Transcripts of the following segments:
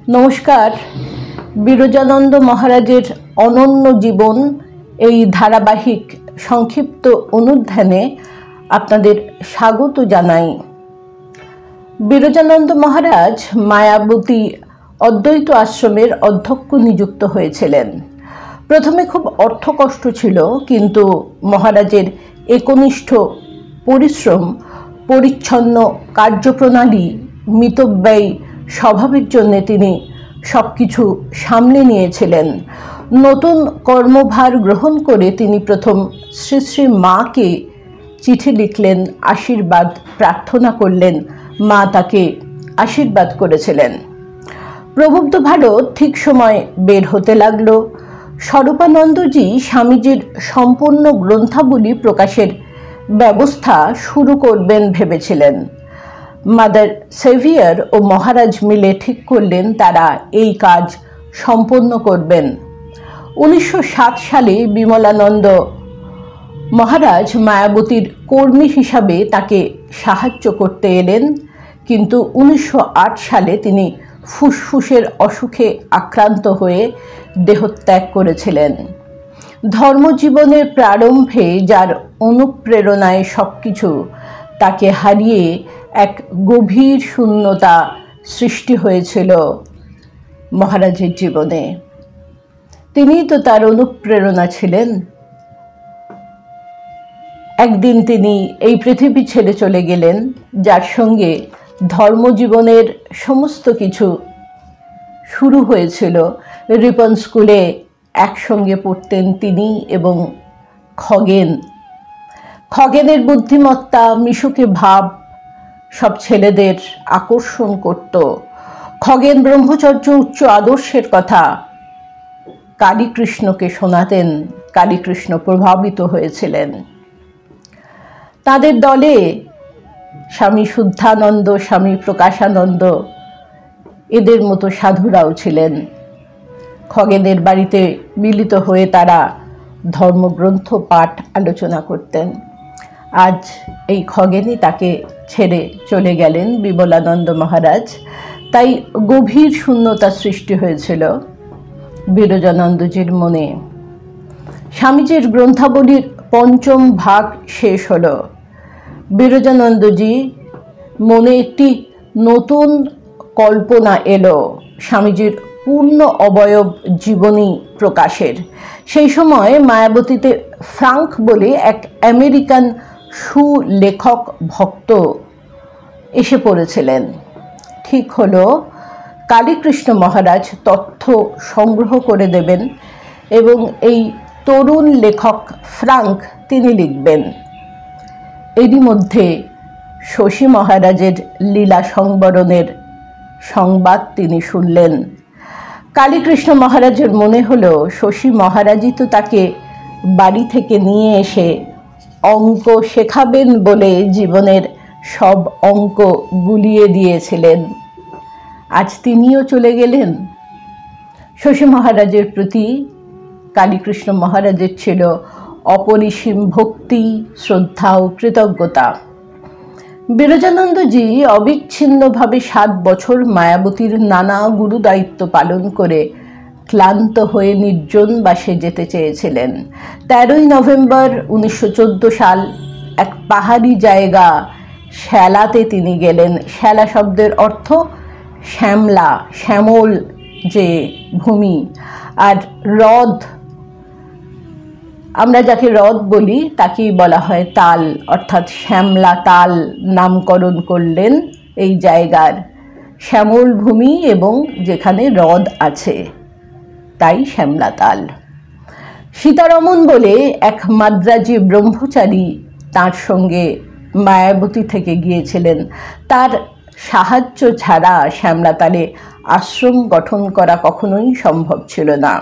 নমস্কার। বিরজানন্দ মহারাজের অনন্য জীবন এই ধারাবাহিক সংক্ষিপ্ত অনুধ্যানে আপনাদের স্বাগত জানাই। বিরজানন্দ মহারাজ মায়াবতী অদ্বৈত আশ্রমের অধ্যক্ষ নিযুক্ত হয়েছিলেন। প্রথমে খুব অর্থকষ্ট ছিল, কিন্তু মহারাজের একনিষ্ঠ পরিশ্রম, পরিচ্ছন্ন কার্যপ্রণালী, মিতব্যয়ী স্বভাবের জন্য তিনি সব কিছু সামলে নিয়েছিলেন। নতুন কর্মভার গ্রহণ করে তিনি প্রথম শ্রী শ্রী মাকে চিঠি লিখলেন, আশীর্বাদ প্রার্থনা করলেন। মা তাকে আশীর্বাদ করেছিলেন। প্রবুদ্ধ ভারত ঠিক সময় বের হতে লাগল। স্বরূপানন্দজি স্বামীজির সম্পূর্ণ গ্রন্থাবলী প্রকাশের ব্যবস্থা শুরু করবেন ভেবেছিলেন। মাদার সেভিয়ার ও মহারাজ মিলে ঠিক করলেন তারা এই কাজ সম্পন্ন করবেন। 1907 সালে বিমলানন্দ মহারাজ মায়াবতীর কর্মী হিসাবে তাকে সাহায্য করতে এলেন, কিন্তু 1908 সালে তিনি ফুসফুসের অসুখে আক্রান্ত হয়ে দেহত্যাগ করেছিলেন। ধর্মজীবনের প্রারম্ভে যার অনুপ্রেরণায় সবকিছু, তাকে হারিয়ে এক গভীর শূন্যতা সৃষ্টি হয়েছিল মহারাজের জীবনে। তিনি তো তার অনুপ্রেরণা ছিলেন। একদিন তিনি এই পৃথিবী ছেড়ে চলে গেলেন, যার সঙ্গে ধর্মজীবনের সমস্ত কিছু শুরু হয়েছিল। রিপন স্কুলে একসঙ্গে পড়তেন তিনি এবং খগেনের বুদ্ধিমত্তা, মিশুকে ভাব সব ছেলেদের আকর্ষণ করত। খগেন ব্রহ্মচর্য উচ্চ আদর্শের কথা কালীকৃষ্ণকে শোনাতেন। কালীকৃষ্ণ প্রভাবিত হয়েছিলেন। তাদের দলে স্বামী শুদ্ধানন্দ, স্বামী প্রকাশানন্দ, এদের মতো সাধুরাও ছিলেন। খগেনের বাড়িতে মিলিত হয়ে তারা ধর্মগ্রন্থ পাঠ আলোচনা করতেন। আজ এই খগেনই তাকে ছেড়ে চলে গেলেন, বিমলানন্দ মহারাজ। তাই গভীর শূন্যতা সৃষ্টি হয়েছিল বিরজানন্দজির মনে। স্বামীজির গ্রন্থাবলীর পঞ্চম ভাগ শেষ হলো। বিরজানন্দজি মনে একটি নতুন কল্পনা এলো, স্বামীজির পূর্ণ অবয়ব জীবনী প্রকাশের। সেই সময় মায়াবতীতে ফ্রাঙ্ক বলে এক আমেরিকান সুলেখক ভক্ত এসে পড়েছিলেন। ঠিক হলো কালীকৃষ্ণ মহারাজ তথ্য সংগ্রহ করে দেবেন এবং এই তরুণ লেখক ফ্রাঙ্ক তিনি লিখবেন। এরই মধ্যে শশী মহারাজের লীলা সংবরণের সংবাদ তিনি শুনলেন। কালীকৃষ্ণ মহারাজের মনে হলো শশী মহারাজই তো তাকে বাড়ি থেকে নিয়ে এসে অঙ্ক শেখাবেন বলে জীবনের সব অঙ্ক গুলিয়ে দিয়েছিলেন। আজ তিনিও চলে গেলেন। শশী মহারাজের প্রতি কালীকৃষ্ণ মহারাজের ছিল অপরিসীম ভক্তি, শ্রদ্ধা ও কৃতজ্ঞতা। বিরজানন্দজি অবিচ্ছিন্নভাবে 7 বছর মায়াবতীর নানা গুরু দায়িত্ব পালন করে ক্লান্ত হয়ে নির্জন বাসে যেতে চেয়েছিলেন। 13ই নভেম্বর 1914 সাল এক পাহাড়ি জায়গা শ্যালাতে তিনি গেলেন। শ্যালা শব্দের অর্থ শ্যামলা, শ্যামল যে ভূমি। আর হ্রদ, আমরা যাকে হ্রদ বলি তাকেই বলা হয় তাল, অর্থাৎ শ্যামলা তাল নামকরণ করলেন এই জায়গার। শ্যামল ভূমি এবং যেখানে হ্রদ আছে, তাই শ্যামলা তাল। সীতারমন বলে এক মাদ্রাজি ব্রহ্মচারী তার সঙ্গে মায়াবতী থেকে গিয়েছিলেন। তার সাহায্য ছাড়া শ্যামলাতালে আশ্রম গঠন করা কখনোই সম্ভব ছিল না।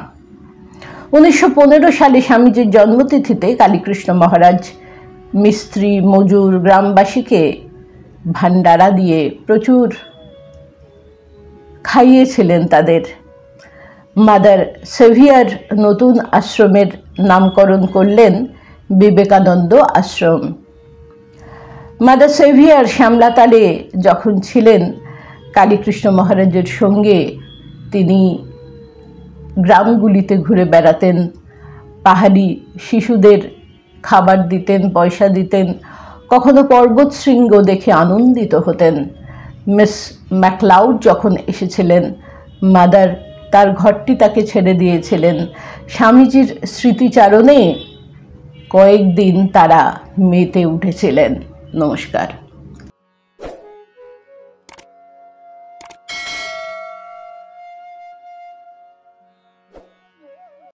1915 সালে স্বামীজির জন্মতিথিতে কালীকৃষ্ণ মহারাজ মিস্ত্রি, মজুর, গ্রামবাসীকে ভান্ডারা দিয়ে প্রচুর খাইয়েছিলেন তাদের। মাদার সেভিয়ার নতুন আশ্রমের নামকরণ করলেন বিবেকানন্দ আশ্রম। মাদার সেভিয়ার শ্যামলাতালে যখন ছিলেন, কালীকৃষ্ণ মহারাজের সঙ্গে তিনি গ্রামগুলিতে ঘুরে বেড়াতেন, পাহাড়ি শিশুদের খাবার দিতেন, পয়সা দিতেন, কখনো পর্বত শৃঙ্গ দেখে আনন্দিত হতেন। মিস ম্যাকলাউড যখন এসেছিলেন, মাদার তার ঘরটি তাকে ছেড়ে দিয়েছিলেন। স্বামীজির স্মৃতিচারণে কয়েকদিন তারা মেতে উঠেছিলেন। নমস্কার।